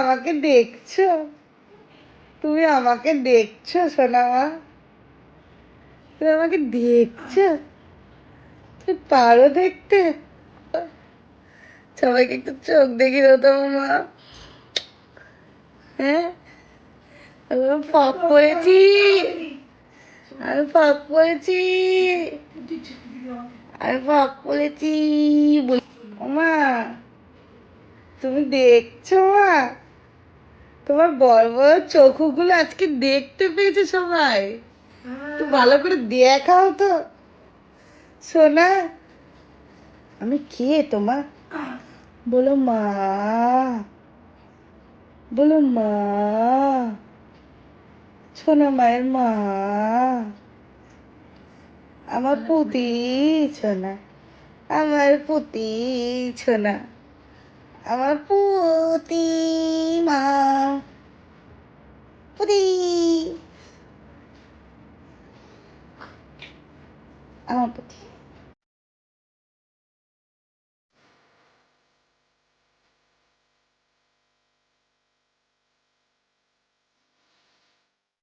আমাকে দেখছো? তুমি আমাকে দেখছো সোনা মা? তুমি আমাকে দেখছো? তুমি পারো দেখতে? সবাইকে একটু চোখ দেখি দাও তো মা। হ্যাঁ, আমি পাপ করেছি, আমি পাপ করেছি, আমি পাপ করেছি। মা তুমি দেখছো মা? তোমার বড় বড় চোখগুলো আজকে দেখতে পেয়েছে সবাই। একটু ভালো করে দেখাও তো সোনা। আমি কে তোমার? বলো মা, বলো মা, সোনা মায়ের মা, আমার পুতি সোনা, আমার পুতি সোনা, আমার পুতি মা, পুতি, আমার পুতি।